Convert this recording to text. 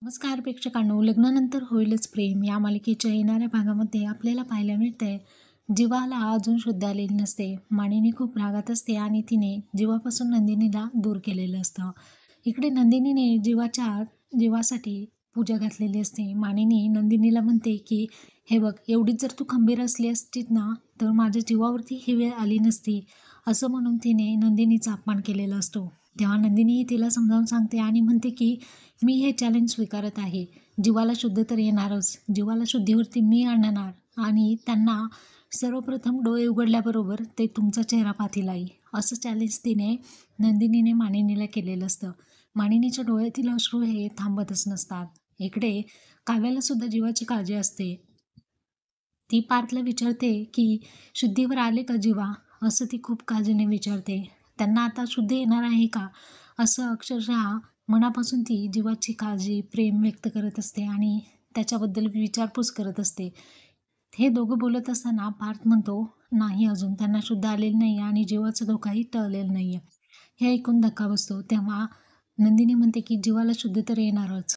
नमस्कार प्रेक्षकांनो, लग्नानंतर होईलच प्रेम या मालिकेच्या येणाऱ्या भागामध्ये आपल्याला पाहायला मिळतंय जीवाला अजून शुद्ध आलेली नसते. मानिनी खूप रागात असते आणि तिने जीवापासून नंदिनीला दूर केलेलं असतं. इकडे नंदिनीने जीवासाठी पूजा घातलेली असते. मानिनी नंदिनीला म्हणते की हे बघ, एवढीच जर तू खंबीर असली असतीत ना तर माझ्या जीवावरती ही वेळ आली नसती, असं म्हणून तिने नंदिनीचा अपमान केलेला असतो. तेव्हा नंदिनी तिला समजावून सांगते आणि म्हणते की मी हे चॅलेंज स्वीकारत आहे. जीवाला शुद्ध तर येणारच. जीवाला शुद्धीवरती मी आणणार आणि त्यांना सर्वप्रथम डोळे उघडल्याबरोबर ते तुमचा चेहरा पाहतील आई, असं चॅलेंज नंदिनीने मानिनीला केलेलं असतं. मानिनीच्या डोळ्यातील अश्रू हे थांबतच नसतात. इकडे काव्याला सुद्धा जीवाची काळजी असते. ती पार्थला विचारते की शुद्धीवर आले का जीवा, असं ती खूप काळजीने विचारते. त्यांना आता शुद्ध येणार आहे का, असं अक्षरशः मनापासून ती जीवाची काळजी प्रेम व्यक्त करत असते आणि त्याच्याबद्दल विचारपूस करत असते. हे दोघं बोलत असताना पार्थ म्हणतो, नाही, अजून त्यांना शुद्ध आलेलं नाही आणि जीवाचा धोकाही टळलेला नाहीये. हे ऐकून धक्का बसतो. तेव्हा नंदिनी म्हणते की जीवाला शुद्ध तर येणारच,